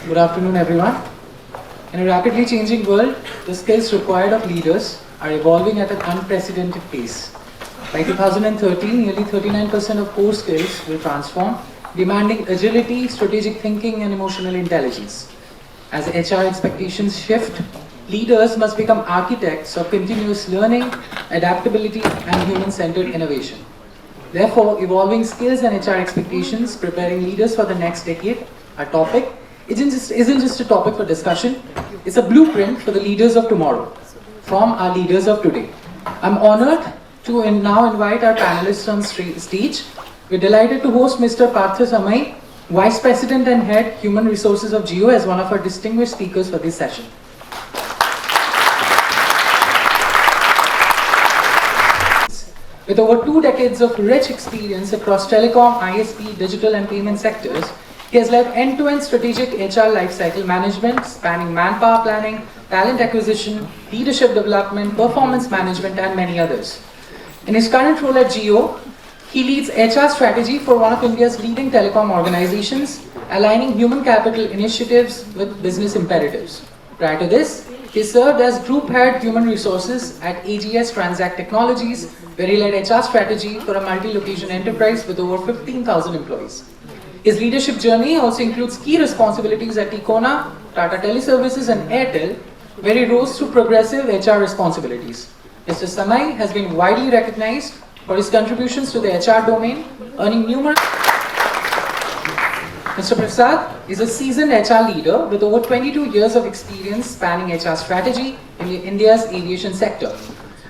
Good afternoon, everyone. In a rapidly changing world, the skills required of leaders are evolving at an unprecedented pace. By 2013, nearly 39% of core skills will transform, demanding agility, strategic thinking, and emotional intelligence. As HR expectations shift, leaders must become architects of continuous learning, adaptability, and human-centered innovation. Therefore, evolving skills and HR expectations, preparing leaders for the next decade, a topic isn't just a topic for discussion, it's a blueprint for the leaders of tomorrow, from our leaders of today. I'm honored to now invite our panelists on stage. We're delighted to host Mr. Partha Samai, Vice President and Head Human Resources of Jio, as one of our distinguished speakers for this session. With over 2 decades of rich experience across telecom, ISP, digital and payment sectors, he has led end-to-end strategic HR lifecycle management, spanning manpower planning, talent acquisition, leadership development, performance management, and many others. In his current role at Jio, he leads HR strategy for one of India's leading telecom organizations, aligning human capital initiatives with business imperatives. Prior to this, he served as Group Head Human Resources at AGS Transact Technologies, where he led HR strategy for a multi-location enterprise with over 15,000 employees. His leadership journey also includes key responsibilities at Ticona, Tata Teleservices and Airtel, where he rose to progressive HR responsibilities. Mr. Samai has been widely recognized for his contributions to the HR domain, earning numerous... Mr. Prasad is a seasoned HR leader with over 22 years of experience spanning HR strategy in India's aviation sector.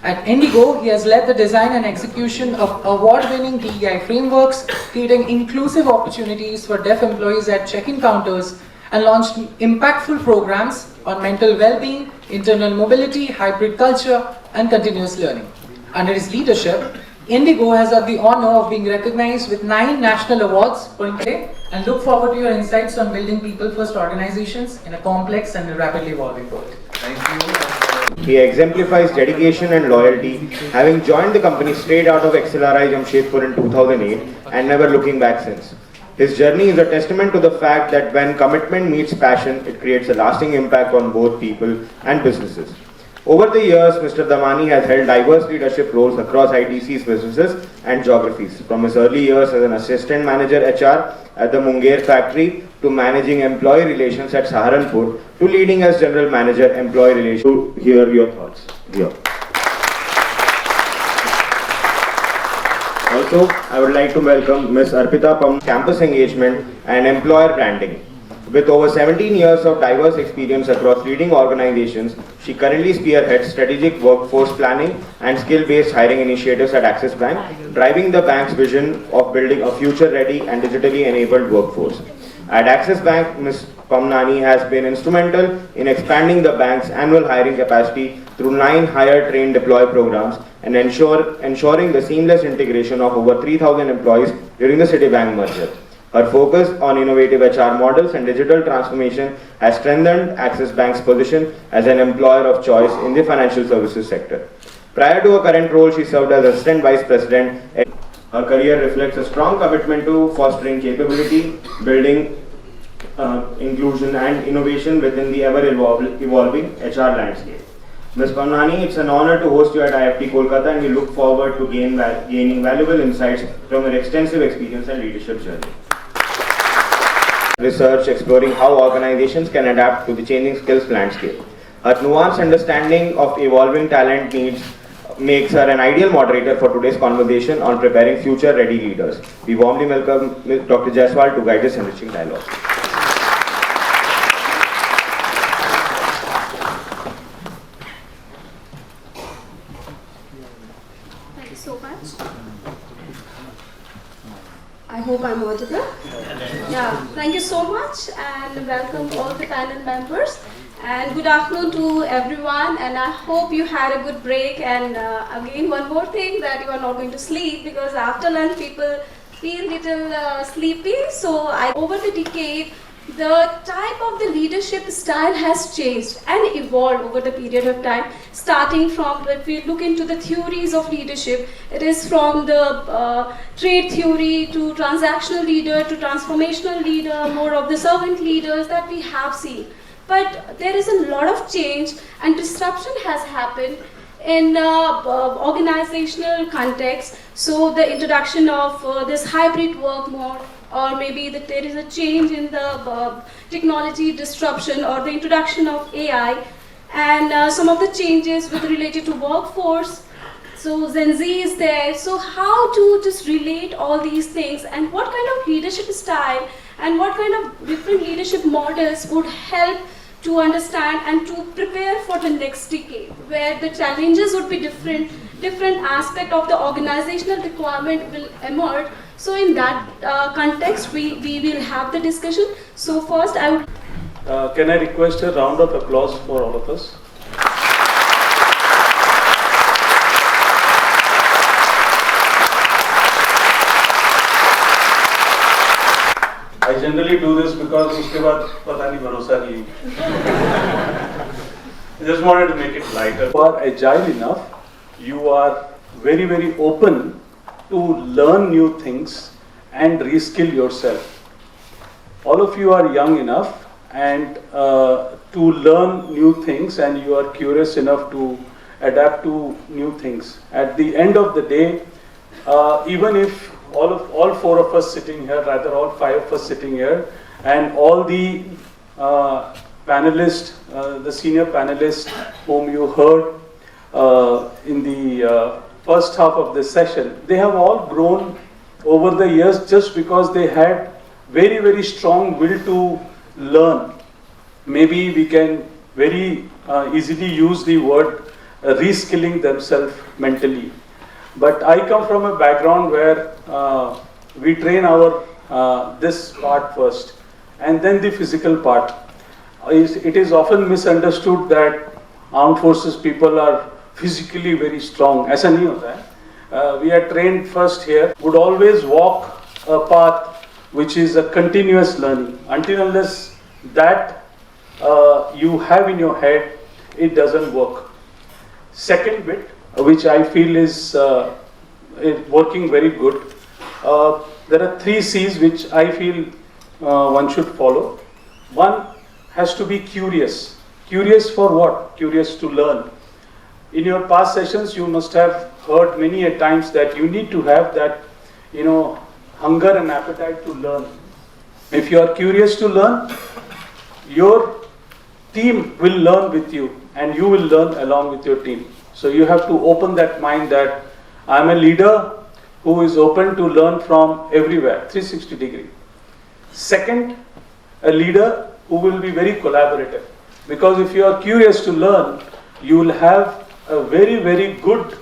At IndiGo, he has led the design and execution of award-winning DEI frameworks, creating inclusive opportunities for deaf employees at check-in counters, and launched impactful programs on mental well-being, internal mobility, hybrid culture, and continuous learning. Under his leadership, IndiGo has had the honor of being recognized with 9 national awards today, and look forward to your insights on building people-first organizations in a complex and rapidly evolving world. Thank you. He exemplifies dedication and loyalty, having joined the company straight out of XLRI Jamshedpur in 2008 and never looking back since. His journey is a testament to the fact that when commitment meets passion, it creates a lasting impact on both people and businesses. Over the years, Mr. Damani has held diverse leadership roles across ITC's businesses and geographies, from his early years as an assistant manager HR at the Munger factory to managing employee relations at Saharanpur to leading as general manager employee relations. To hear your thoughts here. Also, I would like to welcome Ms. Arpita from campus engagement and employer branding. With over 17 years of diverse experience across leading organizations, she currently spearheads strategic workforce planning and skill-based hiring initiatives at Axis Bank, driving the bank's vision of building a future-ready and digitally enabled workforce. At Axis Bank, Ms. Pamnani has been instrumental in expanding the bank's annual hiring capacity through 9 hire, train, deploy programs and ensuring the seamless integration of over 3,000 employees during the Citibank merger. Her focus on innovative HR models and digital transformation has strengthened Axis Bank's position as an employer of choice in the financial services sector. Prior to her current role, she served as Assistant Vice President. Her career reflects a strong commitment to fostering capability, building inclusion and innovation within the ever-evolving HR landscape. Ms. Pamnani, it's an honor to host you at IIFT Kolkata, and we look forward to gaining valuable insights from your extensive experience and leadership journey. Research exploring how organizations can adapt to the changing skills landscape. Her nuanced understanding of evolving talent needs makes her an ideal moderator for today's conversation on preparing future-ready leaders. We warmly welcome Dr. Jaiswal to guide this enriching dialogue. Thank you so much. I hope I'm audible. Yeah, thank you so much and welcome all the panel members. And good afternoon to everyone, and I hope you had a good break. And again, one more thing, that you are not going to sleep, because after lunch people feel little sleepy. So over the decade, the type of the leadership style has changed and evolved over the period of time, starting from, if we look into the theories of leadership, it is from the trade theory to transactional leader to transformational leader, more of the servant leaders that we have seen. But there is a lot of change and disruption has happened in organizational context. So the introduction of this hybrid work mode, or maybe that there is a change in the technology disruption or the introduction of AI, and some of the changes with related to workforce. So Gen Z is there. So how to just relate all these things, and what kind of leadership style and what kind of different leadership models would help to understand and to prepare for the next decade, where the challenges would be different aspect of the organizational requirement will emerge. So in that context, we will have the discussion. So first I would... Can I request a round of applause for all of us? I generally do this because उसके बाद पता नहीं भरोसा नहीं. I just wanted to make it lighter. You are agile enough. You are very, very open to learn new things and reskill yourself. All of you are young enough and to learn new things, and you are curious enough to adapt to new things. At the end of the day, even if all four of us sitting here, rather all five of us sitting here, and all the panelists, the senior panelists whom you heard in the first half of this session, they have all grown over the years just because they had very, very strong will to learn. Maybe we can very easily use the word reskilling themselves mentally. But I come from a background where we train our this part first and then the physical part. It is often misunderstood that armed forces people are physically very strong. ऐसा नहीं होता है. We are trained first here, would always walk a path which is a continuous learning. Until unless that you have in your head, it doesn't work. Second bit, which I feel is working very good. There are 3 C's which I feel one should follow. One has to be curious. Curious for what? Curious to learn. In your past sessions, you must have heard many a times that you need to have that, hunger and appetite to learn. If you are curious to learn, your team will learn with you and you will learn along with your team. So you have to open that mind that I'm a leader who is open to learn from everywhere, 360 degree. Second, a leader who will be very collaborative. Because if you are curious to learn, you will have a very, very good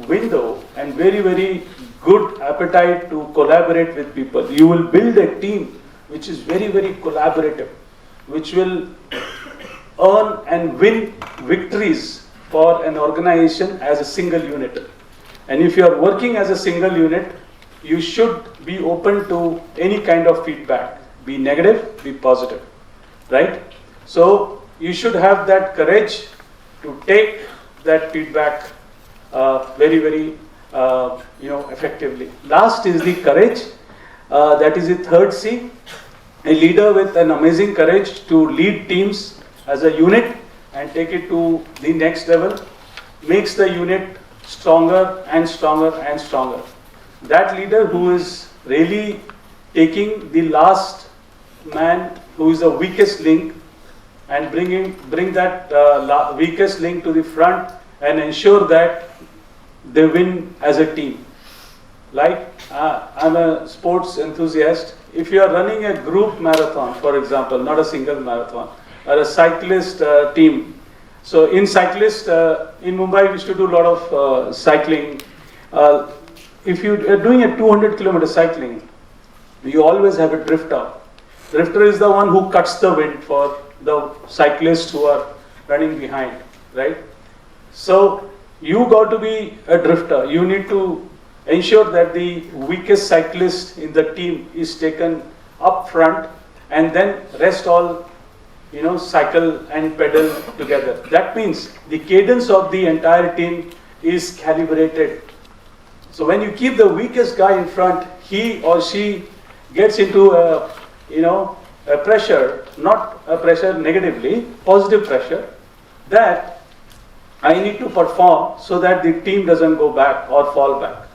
window and very, very good appetite to collaborate with people. You will build a team which is very, very collaborative, which will earn and win victories for an organization as a single unit. And if you are working as a single unit, you should be open to any kind of feedback, be negative, be positive, right? So you should have that courage to take that feedback very, very effectively. Last is the courage. That is the 3rd C. A leader with an amazing courage to lead teams as a unit and take it to the next level makes the unit stronger and stronger and stronger. That leader who is really taking the last man who is the weakest link and bring that weakest link to the front and ensure that they win as a team. Like I'm a sports enthusiast. If you are running a group marathon, for example, not a single marathon, or a cyclist team. So in cyclist, in Mumbai we used to do a lot of cycling. If you are doing a 200-kilometer cycling, you always have a drifter. Drifter is the one who cuts the wind for the cyclists who are running behind, right? So you got to be a drifter. You need to ensure that the weakest cyclist in the team is taken up front and then rest all, cycle and pedal together. That means the cadence of the entire team is calibrated. So when you keep the weakest guy in front, he or she gets into a pressure, not a pressure negatively, positive pressure, that I need to perform so that the team doesn't go back or fall back.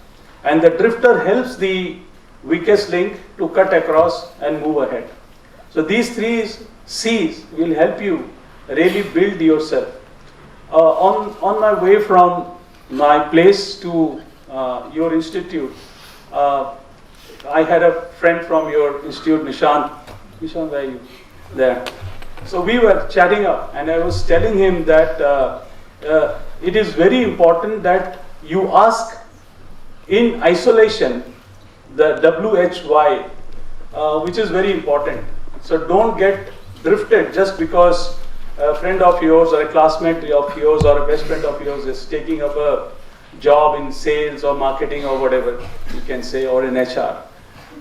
And the drifter helps the weakest link to cut across and move ahead. So these three C's will help you really build yourself. On my way from my place to your institute, I had a friend from your institute, Nishant. Nishant, where are you? There. So we were chatting up, and I was telling him that it is very important that you ask in isolation the WHY, which is very important. So don't get drifted just because a friend of yours or a classmate of yours or a best friend of yours is taking up a job in sales or marketing or whatever you can say, or in HR.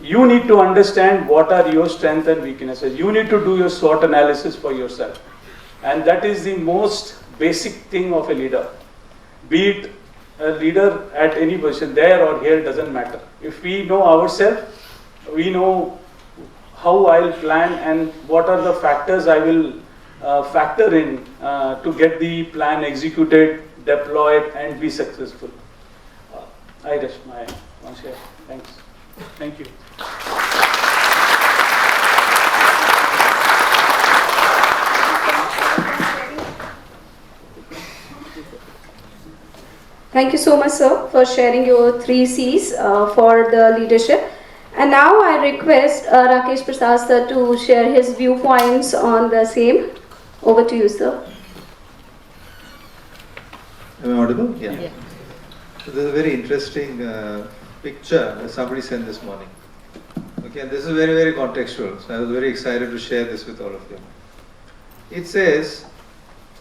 You need to understand what are your strengths and weaknesses. You need to do your SWOT analysis for yourself. And that is the most basic thing of a leader. Be it a leader at any position, there or here, doesn't matter. If we know ourselves, we know how I'll plan and what are the factors I will factor in to get the plan executed, deployed, and be successful. I rest my one share. Thanks. Thank you. Thank you so much, sir, for sharing your 3 C's for the leadership. And now I request Rakesh Prasad sir to share his viewpoints on the same. Over to you, sir. Am I audible? Yeah. So there's a very interesting picture that somebody sent this morning. Okay, and this is very, very contextual. So I was very excited to share this with all of you. It says,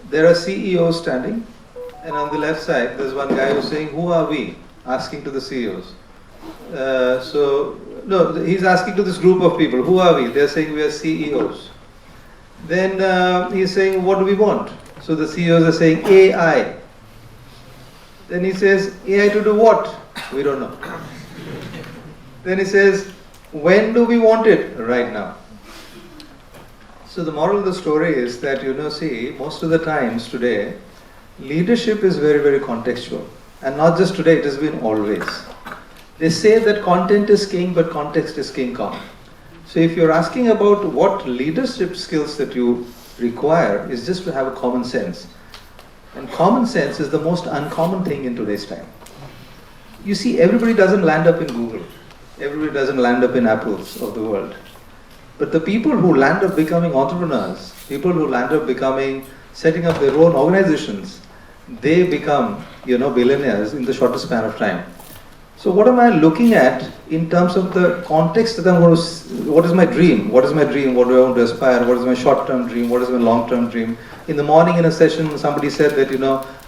there are CEOs standing, and on the left side, there's one guy who's saying, who are we? Asking to the CEOs. No, he's asking to this group of people, who are we? They're saying we are CEOs. Then he's saying, what do we want? So the CEOs are saying AI. Then he says, AI to do what? We don't know. Then he says, when do we want it? Right now. So the moral of the story is that, see, most of the times today, leadership is very, very contextual. And not just today, it has been always. They say that content is king, but context is king kong. So if you're asking about what leadership skills that you require, is just to have a common sense. And common sense is the most uncommon thing in today's time. You see, everybody doesn't land up in Google. Everybody doesn't land up in Apples of the world. But the people who land up becoming entrepreneurs, people who land up setting up their own organizations, they become, billionaires in the shortest span of time. So what am I looking at in terms of the context that I'm going to, what is my dream? What is my dream? What do I want to aspire? What is my short-term dream? What is my long-term dream? In the morning in a session, somebody said that,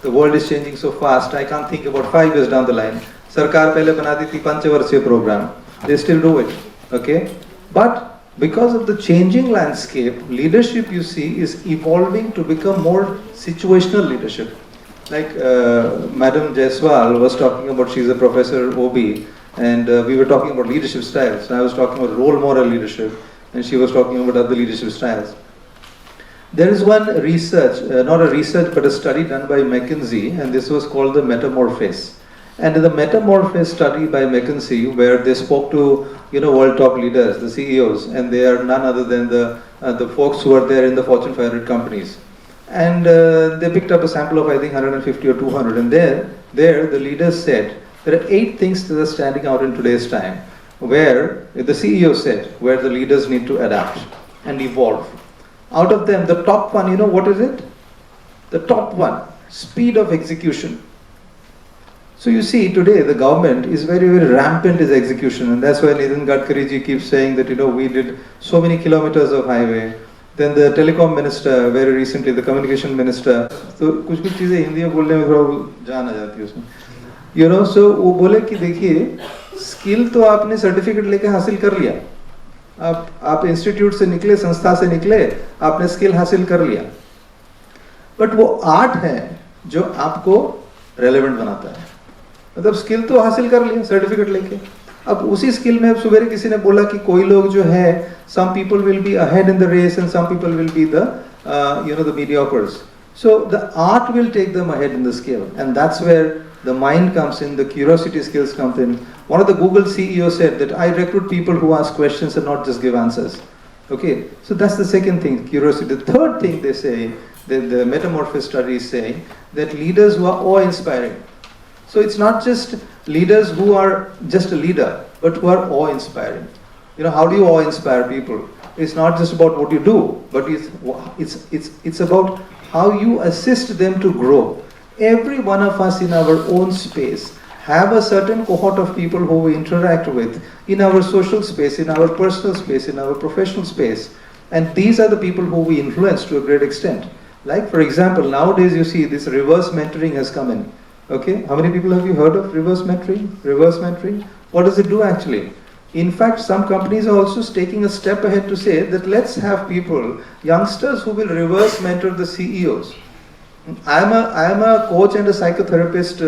the world is changing so fast, I can't think about 5 years down the line. Sarkar pehle banati thi 5 varshiya program. They still do it, okay? But because of the changing landscape, leadership, you see, is evolving to become more situational leadership. Like Madam Jaiswal was talking about, she's a professor OB, and we were talking about leadership styles. So I was talking about role model leadership, and she was talking about other leadership styles. There is one research, not a research, but a study done by McKinsey, and this was called the Metamorphosis. And in the Metamorphosis study by McKinsey, where they spoke to world top leaders, the CEOs, and they are none other than the folks who are there in the Fortune 500 companies. And they picked up a sample of, I think, 150 or 200. And there the leaders said, there are 8 things that are standing out in today's time, where the CEO said, where the leaders need to adapt and evolve. Out of them, the top one, what is it? The top one, speed of execution. So you see, today the government is very, very rampant in execution, and that's why Nitin Gadkari ji keeps saying that, we did so many kilometers of highway. Then the telecom minister, very recently, the communication minister, so कुछ चीजें हिंदी में बोलने में थोड़ा जान आ जाती है उसमें, so वो बोले कि देखिए, skill तो आपने certificate लेके हासिल कर लिया, आप इंस्टीट्यूट से निकले, संस्था से निकले, आपने स्किल हासिल कर लिया, बट वो आर्ट है जो आपको रेलेवेंट बनाता है। मतलब स्किल तो हासिल कर लिया सर्टिफिकेट लेके, अब उसी स्किल में सुबह किसी ने बोला कि कोई लोग जो है, some people will be ahead in the race and some people will be the the mediocres. So the art will take them ahead in the skill, and that's where the mind comes in, the curiosity skills comes in. One of the Google CEOs said that I recruit people who ask questions and not just give answers. Okay, so that's the second thing, curiosity. The third thing they say, the metamorphosis study is saying that leaders who are awe-inspiring. So it's not just leaders who are just a leader, but who are awe-inspiring. How do you awe-inspire people? It's not just about what you do, but it's about how you assist them to grow. Every one of us in our own space have a certain cohort of people who we interact with in our social space, in our personal space, in our professional space. And these are the people who we influence to a great extent. Like, for example, nowadays you see this reverse mentoring has come in. Okay, how many people have you heard of reverse mentoring? Reverse mentoring, what does it do actually? In fact, some companies are also taking a step ahead to say that let's have people, youngsters who will reverse mentor the CEOs. I am a coach and a psychotherapist,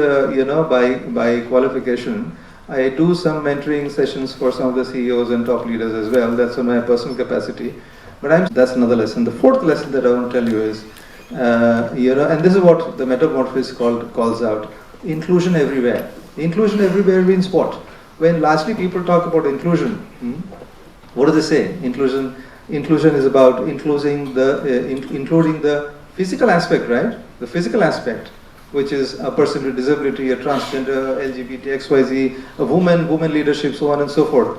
by qualification. I do some mentoring sessions for some of the CEOs and top leaders as well. That's on my personal capacity. But that's another lesson. The fourth lesson that I want to tell you is, and this is what the metamorphosis calls out: inclusion everywhere. Inclusion everywhere means what? When largely people talk about inclusion, what do they say? Inclusion is about including the physical aspect, right? The physical aspect, which is a person with disability, a transgender, LGBT, XYZ, a woman leadership, so on and so forth.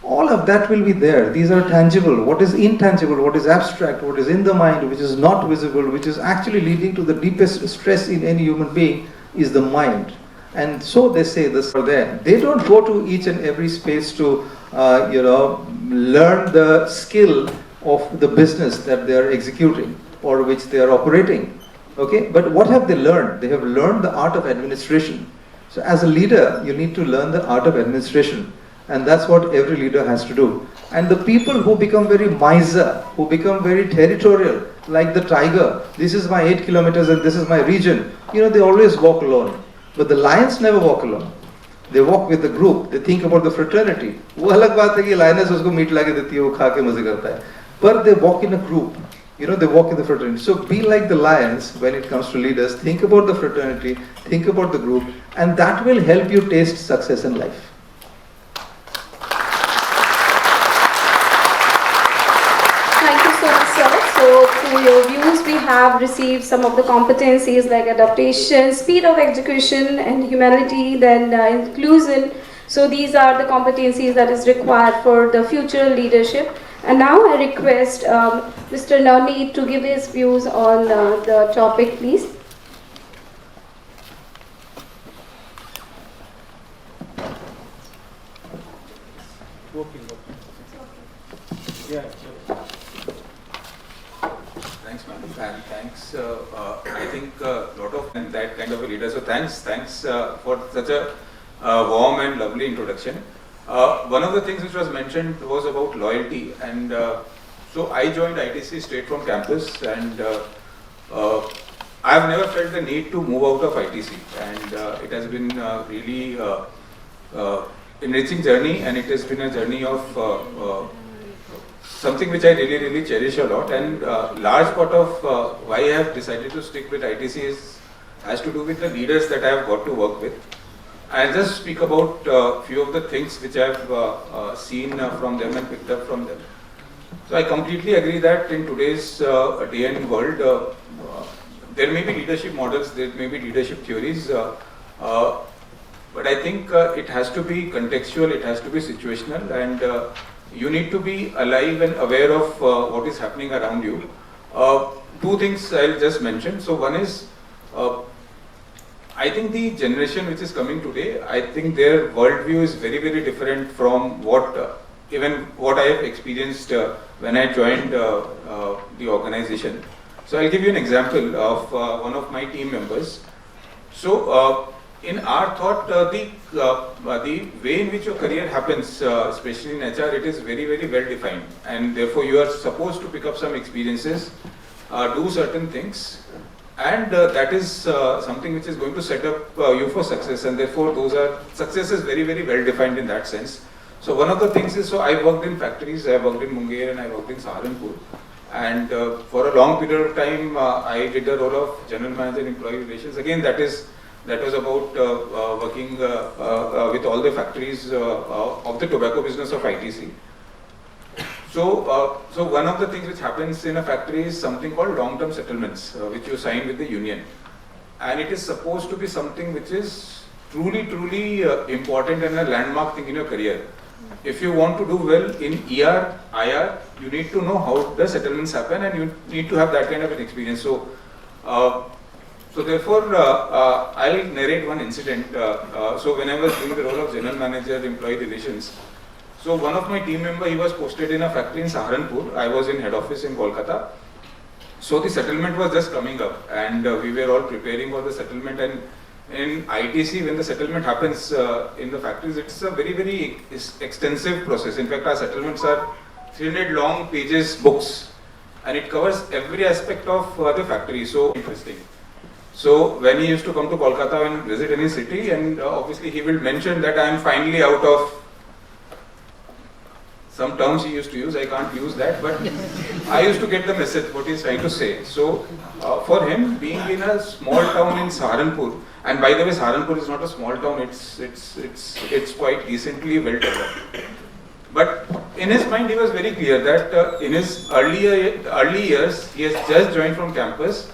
All of that will be there. These are tangible. What is intangible, what is abstract, what is in the mind, which is not visible, which is actually leading to the deepest stress in any human being, is the mind. And so they say this are there. They don't go to each and every space to, learn the skill of the business that they are executing or which they are operating. Okay, but what have they learned? They have learned the art of administration. So as a leader, you need to learn the art of administration. And that's what every leader has to do. And the people who become very miser, who become very territorial, like the tiger, this is my 8 kilometers and this is my region, they always walk alone. But the lions never walk alone. They walk with the group. They think about the fraternity. वो अलग बात है कि lioness उसको meet लाके देती है, वो खा के मजे करता है. But they walk in a group. They walk in the fraternity. So be like the lions when it comes to leaders. Think about the fraternity, think about the group, and that will help you taste success in life. Thank you so much, sir. So, through your views, we have received some of the competencies like adaptation, speed of execution, and humanity, then inclusion. So, these are the competencies that is required for the future leadership. And now I request Mr. Navneet to give his views on the topic, please. Yeah. Thanks, ma'am. And thanks. I think a lot of that kind of a leader. So thanks for such a warm and lovely introduction. One of the things which was mentioned was about loyalty, and so I joined ITC straight from campus, and I've never felt the need to move out of ITC, and it has been really enriching journey, and it has been a journey of something which I really cherish a lot, and large part of why I have decided to stick with ITC has to do with the leaders that I have got to work with. I'll just speak about a few of the things which I've seen from them and picked up from them. So I completely agree that in today's day and world, there may be leadership models, there may be leadership theories, but I think it has to be contextual, it has to be situational, and you need to be alive and aware of what is happening around you. Two things I'll just mention. So one is, I think the generation which is coming today, I think their worldview is very different from even what I have experienced when I joined the organization. So I'll give you an example of one of my team members. So in our thought, the way in which your career happens, especially in HR, it is very, very well defined, and therefore you are supposed to pick up some experiences, do certain things, and that is something which is going to set up you for success, and therefore success is very, very well defined in that sense. So one of the things is, so I worked in factories, I worked in Munger and I worked in Saharanpur, and for a long period of time I did the role of general manager in employee relations. Again, that was about working with all the factories of the tobacco business of ITC. So one of the things which happens in a factory is something called long-term settlements, which you sign with the union, and it is supposed to be something which is truly important and a landmark thing in your career. If you want to do well in ER, IR, you need to know how the settlements happen, and you need to have that kind of an experience. So therefore, I'll narrate one incident. So when I was doing the role of general manager, employee relations, so one of my team member, he was posted in a factory in Saharanpur. I was in head office in Kolkata. So the settlement was just coming up, and we were all preparing for the settlement. And in ITC, when the settlement happens in the factories, it's a very, very extensive process. In fact, our settlements are 300 long pages books, and it covers every aspect of the factory. So interesting. So when he used to come to Kolkata and visit any city, and obviously he will mention that I am finally out of some terms he used to use, I can't use that, but I used to get the message, what he's trying to say. So for him, being in a small town in Saharanpur, and by the way, Saharanpur is not a small town, it's quite decently well developed. But in his mind, he was very clear that in his early years, he has just joined from campus.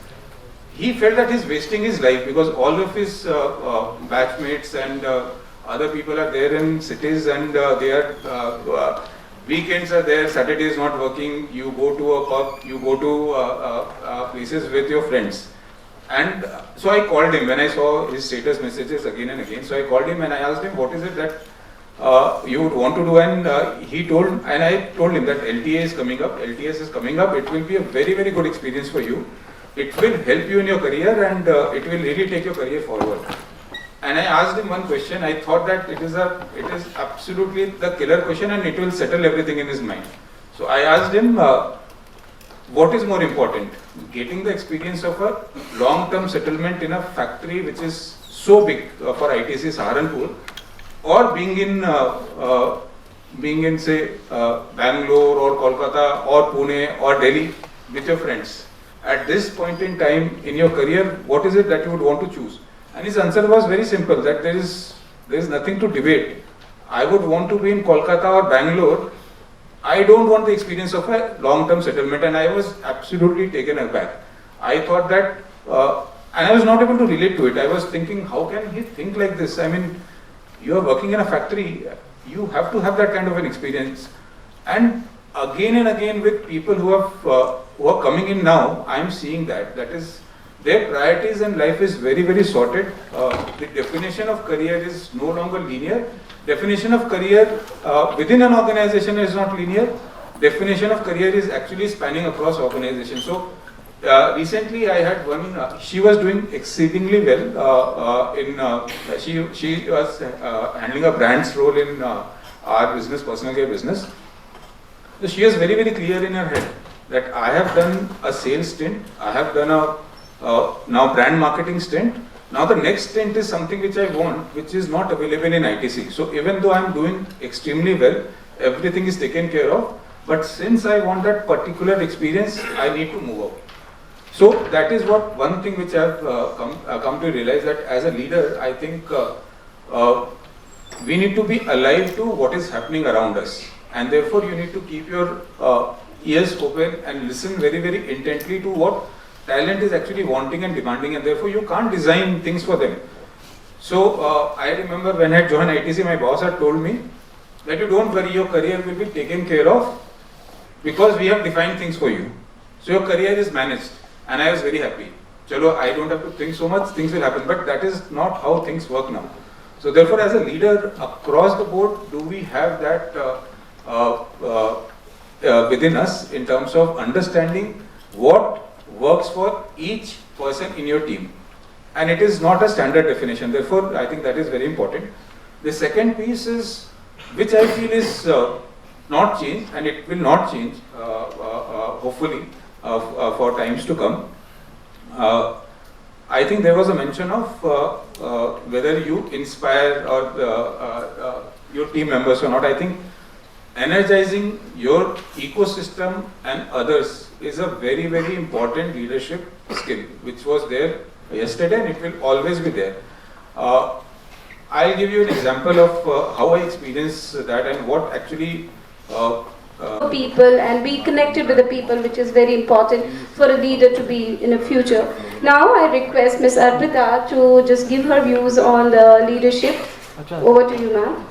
He felt that he's wasting his life because all of his batchmates and other people are there in cities, and they are weekends are there, Saturday is not working, you go to a pub, you go to places with your friends. And so I called him when I saw his status messages again and again. So I called him and I asked him, what is it that you would want to do? And I told him that LTA is coming up, LTS is coming up, it will be a very, very good experience for you. It will help you in your career, and it will really take your career forward. And I asked him one question. I thought that it is absolutely the killer question, and it will settle everything in his mind. So I asked him, what is more important, getting the experience of a long-term settlement in a factory which is so big for ITC Saharanpur, or being in say Bangalore or Kolkata or Pune or Delhi with your friends? At this point in time in your career, what is it that you would want to choose? And his answer was very simple, that there is nothing to debate. I would want to be in Kolkata or Bangalore. I don't want the experience of a long-term settlement, and I was absolutely taken aback. I thought that, and I was not able to relate to it. I was thinking, how can he think like this? I mean, you are working in a factory, you have to have that kind of an experience. And again and again with people who are coming in now, I am seeing that is their priorities in life is very, very sorted. The definition of career is no longer linear. Definition of career within an organization is not linear. Definition of career is actually spanning across organizations. So recently I had one, she was doing exceedingly well she was handling a brand's role in our business, personal care business. So she was very, very clear in her head that I have done a sales stint, I have done a now brand marketing stint. Now the next stint is something which I want, which is not available in ITC. So even though I am doing extremely well, everything is taken care of, but since I want that particular experience, I need to move out. So that is what one thing which I have come to realize, that as a leader, I think we need to be alive to what is happening around us, and therefore you need to keep your ears open and listen very, very intently to what talent is actually wanting and demanding, and therefore you can't design things for them. So I remember when I joined ITC, my boss had told me that you don't worry, your career will be taken care of because we have defined things for you. So your career is managed, and I was very happy. Chalo, I don't have to think so much, things will happen, but that is not how things work now. So therefore, as a leader across the board, do we have that within us in terms of understanding what works for each person in your team? and it is not a standard definition. Therefore, I think that is very important. The second piece is, which I feel is not changed, and it will not change, hopefully, for times to come. I think there was a mention of whether you inspire or your team members or not. I think energizing your ecosystem and others is a very, very important leadership skill, which was there yesterday and it will always be there. I'll give you an example of how I experienced that and what actually people and be connected with the people, which is very important for a leader to be in the future. Now I request Ms. Arpita to just give her views on the leadership. Over to you, ma'am.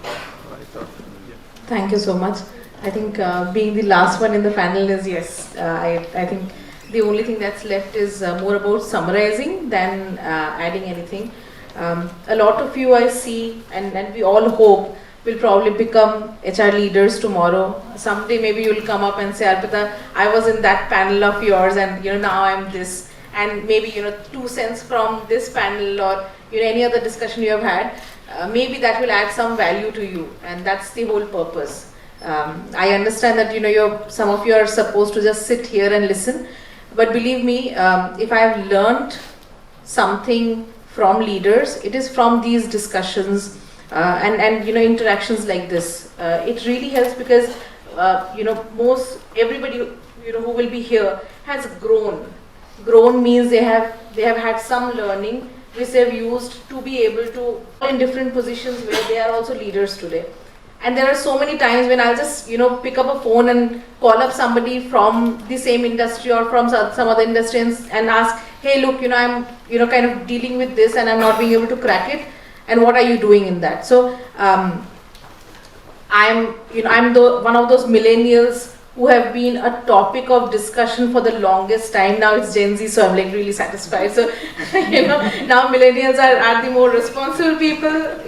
Thank you so much. I think being the last one in the panel is yes. I think the only thing that's left is more about summarizing than adding anything. A lot of you I see, and we all hope, will probably become HR leaders tomorrow. Someday maybe you will come up and say, Arpita, I was in that panel of yours and now I'm this. And maybe 2 cents from this panel or any other discussion you have had, maybe that will add some value to you, and that's the whole purpose. I understand that some of you are supposed to just sit here and listen, but believe me, if I have learned something from leaders, it is from these discussions and interactions like this. It really helps because everybody who will be here has grown. Grown means they have had some learning which they have used to be able to in different positions where they are also leaders today. And there are so many times when I'll just pick up a phone and call up somebody from the same industry or from some other industry and ask, hey, look, I'm kind of dealing with this and I'm not being able to crack it, and what are you doing in that? So I'm one of those millennials who have been a topic of discussion for the longest time. Now it's Gen Z, so I'm like really satisfied. So now millennials are the more responsible people,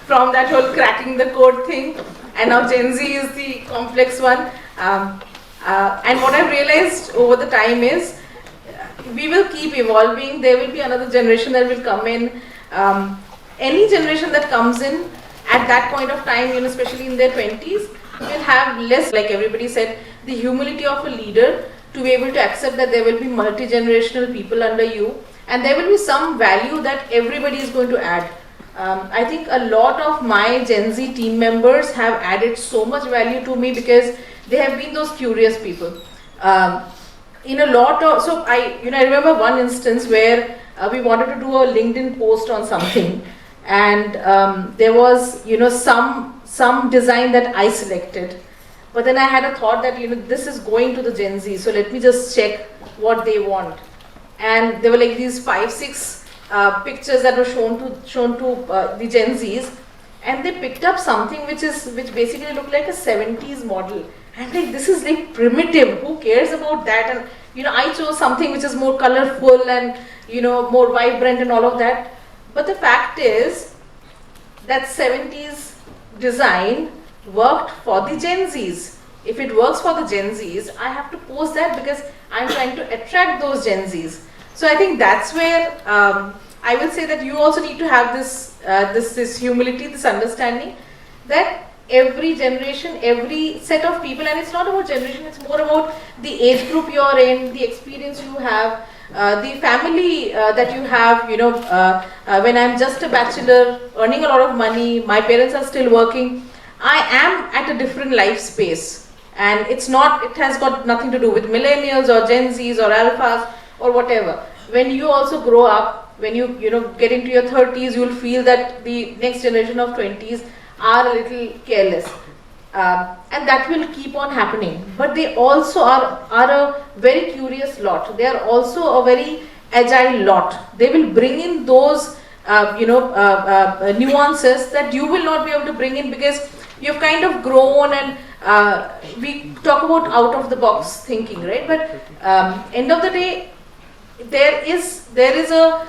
from that whole cracking the code thing, and now Gen Z is the complex one. And what I've realized over the time is we will keep evolving. There will be another generation that will come in. Any generation that comes in at that point of time, especially in their 20s, will have less, like everybody said, the humility of a leader to be able to accept that there will be multi-generational people under you, and there will be some value that everybody is going to add. I think a lot of my Gen Z team members have added so much value to me because they have been those curious people. In a lot of, so I remember one instance where we wanted to do a LinkedIn post on something, and there was some design that I selected, but then I had a thought that this is going to the Gen Z, so let me just check what they want. And there were like these 5-6 pictures that were shown to the Gen Zs, and they picked up something which basically looked like a 70s model. And like, this is like primitive, who cares about that? And I chose something which is more colorful and more vibrant and all of that. But the fact is that 70s design worked for the Gen Zs. If it works for the Gen Zs, I have to post that because I'm trying to attract those Gen Zs. So I think that's where I will say that you also need to have this humility, this understanding that every generation, every set of people, and it's not about generation, it's more about the age group you're in, the experience you have, the family that you have. When I'm just a bachelor earning a lot of money, my parents are still working, I am at a different life space, and it has got nothing to do with millennials or Gen Zs or alphas or whatever. When you also grow up, when you get into your 30s, you'll feel that the next generation of 20s are a little careless, and that will keep on happening. But they also are a very curious lot. They are also a very agile lot. They will bring in those nuances that you will not be able to bring in because you've kind of grown, and we talk about out of the box thinking, right? But end of the day, there is a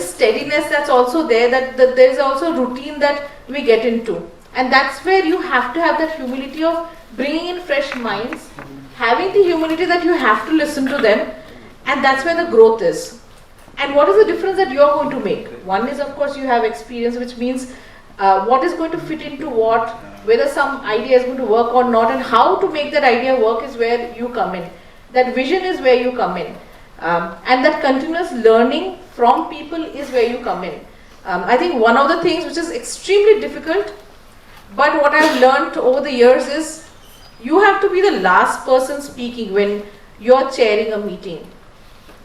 steadiness that's also there, that there is also a routine that we get into, and that's where you have to have that humility of bringing in fresh minds, having the humility that you have to listen to them, and that's where the growth is. and what is the difference that you're going to make. One is, of course, you have experience, which means what is going to fit into what, whether some idea is going to work or not, and how to make that idea work is where you come in. That vision is where you come in. And that continuous learning from people is where you come in. I think one of the things which is extremely difficult, but what I've learned over the years is, you have to be the last person speaking when you're chairing a meeting.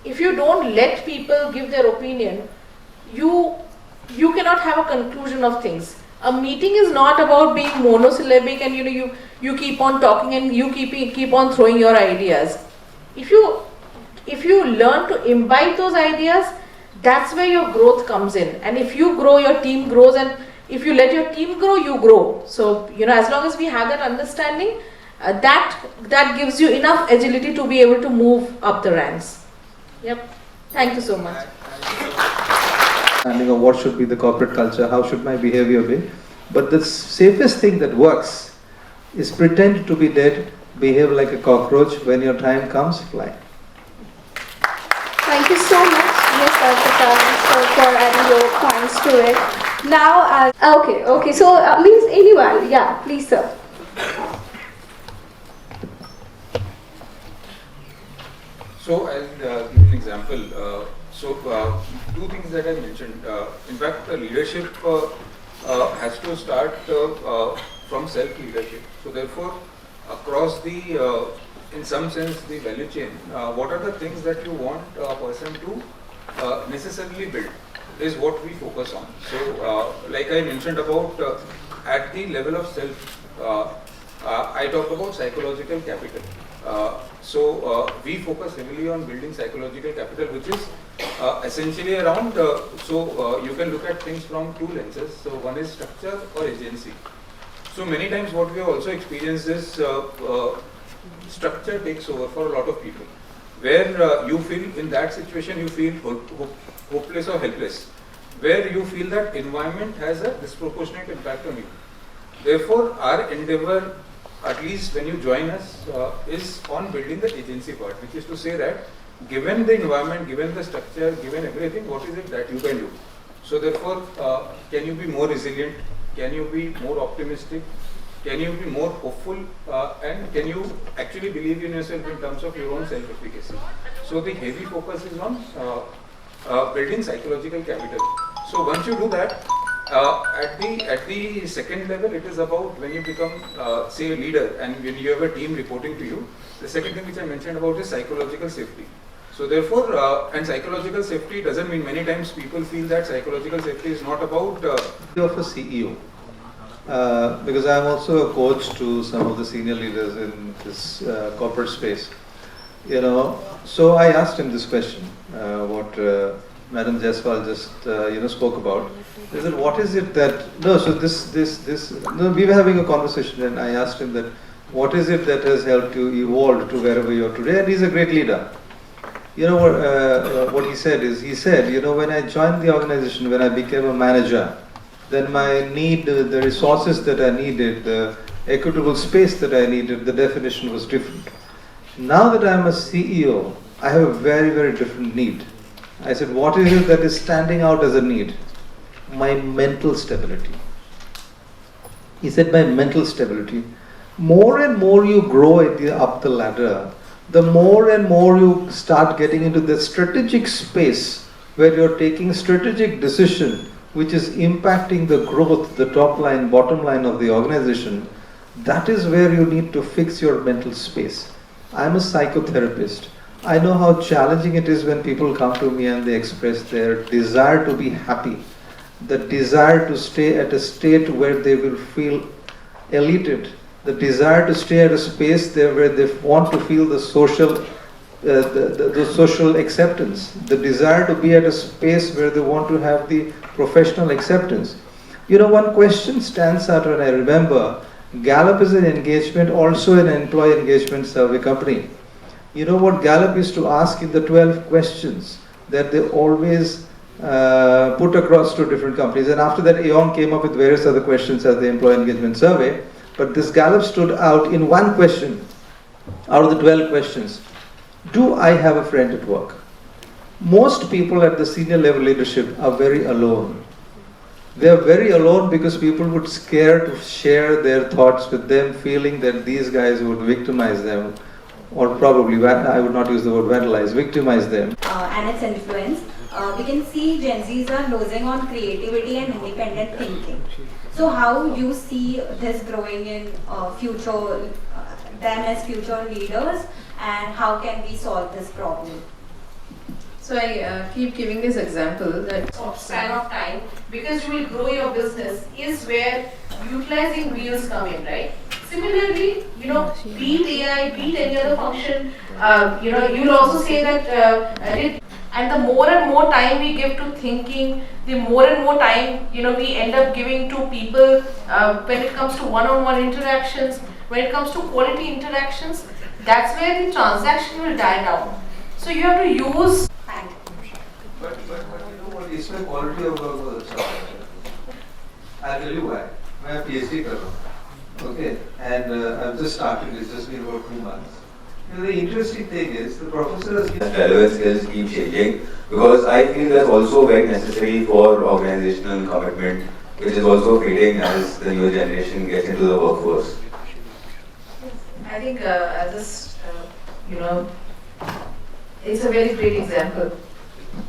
If you don't let people give their opinion, you cannot have a conclusion of things. A meeting is not about being monosyllabic and you keep on talking and you keep on throwing your ideas. If you learn to imbibe those ideas, that's where your growth comes in. And if you grow, your team grows, and if you let your team grow, you grow. So, as long as we have that understanding, that gives you enough agility to be able to move up the ranks. Yep. Thank you so much. Understanding of what should be the corporate culture, how should my behavior be. But the safest thing that works is pretend to be dead, behave like a cockroach, when your time comes, fly. Thank you so much, Ms. Arpita, for adding your points to it. Now, okay, so means anyone, yeah, please sir. So I'll give an example. Two things that I mentioned. In fact, the leadership has to start from self-leadership. So therefore, across the, in some sense, the value chain, what are the things that you want a person to necessarily build is what we focus on. So like I mentioned about at the level of self, I talked about psychological capital. We focus heavily on building psychological capital, which is essentially around, you can look at things from two lenses. So one is structure or agency. So many times what we have also experienced is structure takes over for a lot of people, where you feel in that situation you feel hopeless or helpless, where you feel that environment has a disproportionate impact on you. Therefore, our endeavor, at least when you join us, is on building the agency part, which is to say that given the environment, given the structure, given everything, what is it that you can do? So therefore, can you be more resilient? Can you be more optimistic? Can you be more hopeful? And can you actually believe in yourself in terms of your own self-efficacy? So the heavy focus is on building psychological capital. So once you do that, at the second level, it is about when you become, say, a leader, and when you have a team reporting to you. The second thing which I mentioned about is psychological safety. So therefore, and psychological safety doesn't mean, many times people feel that psychological safety is not about Of a CEO, because I'm also a coach to some of the senior leaders in this corporate space. So I asked him this question, what Madam Jaiswal just spoke about. I said, what is it that, we were having a conversation and I asked him that, what is it that has helped you evolve to wherever you are today? And he's a great leader. What he said is, when I joined the organization, when I became a manager, then my need, the resources that I needed, the equitable space that I needed, the definition was different. Now that I'm a CEO, I have a very, very different need. I said, what is it that is standing out as a need? My mental stability. He said, my mental stability. More and more you grow up the ladder, the more and more you start getting into the strategic space where you're taking strategic decision which is impacting the growth, the top line, bottom line of the organization. That is where you need to fix your mental space. I'm a psychotherapist. I know how challenging it is when people come to me and they express their desire to be happy, the desire to stay at a state where they will feel elated, the desire to stay at a space there where they want to feel the social the social acceptance, the desire to be at a space where they want to have the professional acceptance. One question stands out when I remember, Gallup is an engagement, also an employee engagement survey company. You know what Gallup used to ask in the 12 questions that they always put across to different companies, and after that Aon came up with various other questions as the employee engagement survey, but this Gallup stood out in one question out of the 12 questions. Do I have a friend at work? most people at the senior level leadership are very alone. They are very alone because people would scare to share their thoughts with them, feeling that these guys would victimize them, or probably, I would not use the word vandalize, victimize them. And its influence. We can see Gen Zs are losing on creativity and independent thinking. So how you see this growing in future, them as future leaders, and how can we solve this problem? So I keep giving this example that span of time, because you will grow your business, is where utilizing wheels come in, right? Similarly, be it AI, be it any other function, you will also say that and the more and more time we give to thinking, the more and more time we end up giving to people when it comes to one-on-one interactions, when it comes to quality interactions, that's where the transaction will die down. So you have to use. But it's my quality of work. I'll tell you why. I'm a PhD fellow. Okay, and I've just started. It's just been about 2 months. The interesting thing is the professor has relevant skills keep changing, because I feel that's also very necessary for organizational commitment, which is also fading as the newer generation gets into the workforce. I think I'll just, it's a very great example.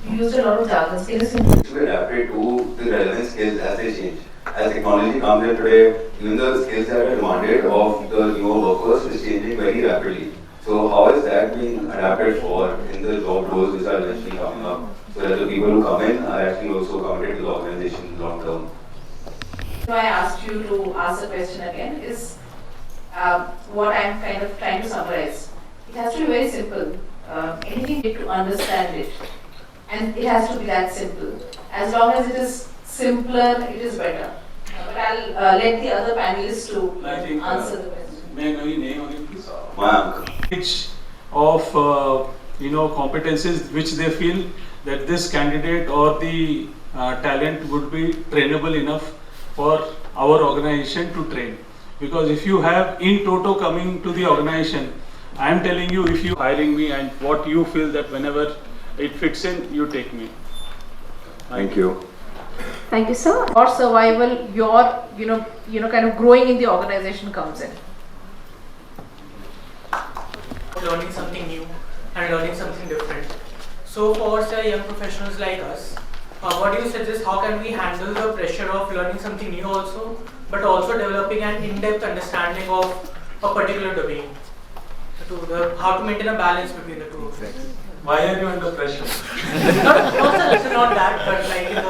You used a lot of jargon. It should be adapted to the relevant skills as they change. As technology comes in today, even the skills that are demanded of the newer workforce is changing very rapidly. So how is that being adapted for in the job roles which are eventually coming up, so that the people who come in are actually also committed to the organization long term? So I asked you to ask the question again is what I'm kind of trying to summarize. It has to be very simple. Anything you need to understand it, and it has to be that simple. As long as it is simpler, it is better. But I'll let the other panelists to answer the question. May I know your name again, please? Mayank. Of competencies which they feel that this candidate or the talent would be trainable enough for our organization to train. Because if you have in toto coming to the organization, I am telling you, if you hiring me and what you feel that whenever it fits in, you take me. Thank you. Thank you, sir. Your survival, your kind of growing in the organization comes in. Learning something new and learning something different. So for say young professionals like us, what do you suggest, how can we handle the pressure of learning something new also, but also developing an in-depth understanding of a particular domain? How to maintain a balance between the two of them? Why are you under pressure? not that, but like I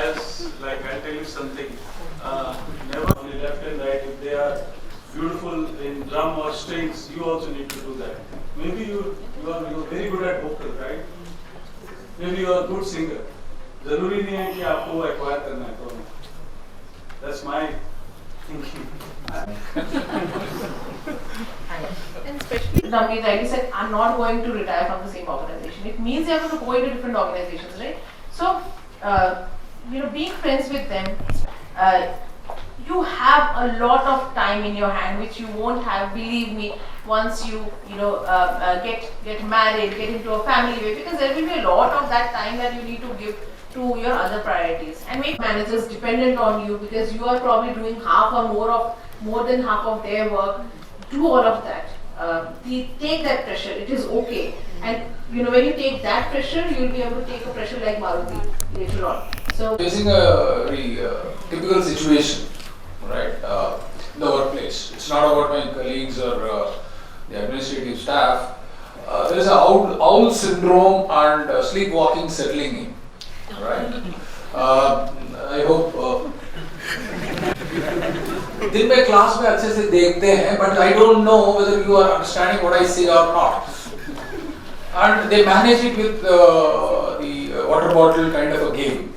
was like, I'll tell you something. Never only left and right. If they are beautiful in drum or strings, you also need to do that. Maybe you're very good at vocal, right? Maybe you are a good singer. जरूरी नहीं है कि आपको वो acquire करना है तो. That's my thinking. And especially, Navneet rightly said, I'm not going to retire from the same organization. It means you're going to go into different organizations, right? So, being friends with them, you have a lot of time in your hand, which you won't have, believe me, once you get married, get into a family, because there will be a lot of that time that you need to give to your other priorities, and make managers dependent on you, because you are probably doing half or more than half of their work. Do all of that. Take that pressure. It is okay. And when you take that pressure, you will be able to take a pressure like Maruti later on. So facing a very typical situation, right? In the workplace. It's not about my colleagues or the administrative staff. There is a owl syndrome and sleepwalking settling in, right? I hope. दिन में class में अच्छे से देखते हैं, but I don't know whether you are understanding what I say or not. And they manage it with the water bottle kind of a game.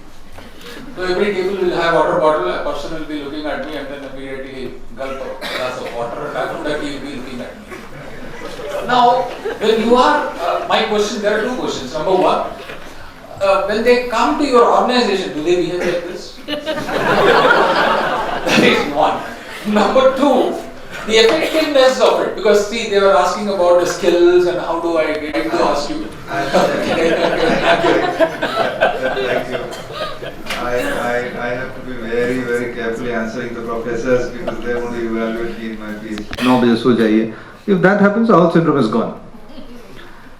So every table will have water bottle, a person will be looking at me and then immediately gulp a glass of water, and after that he will be looking at me. Now, when you are, my question, there are two questions. Number one, when they come to your organization, do they behave like this? That is one. Number two, the effectiveness of it, because see, they were asking about the skills and how do I get to ask you. Thank you. I have to be very, very carefully answering the professors because they want to evaluate me in my PhD. No, so jaiye. If that happens, House syndrome is gone.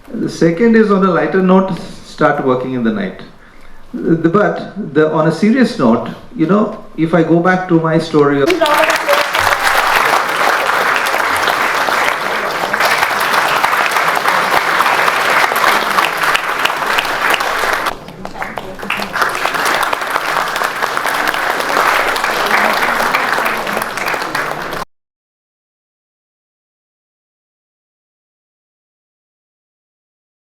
The second is, on a lighter note, start working in the night. But on a serious note, if I go back to my story of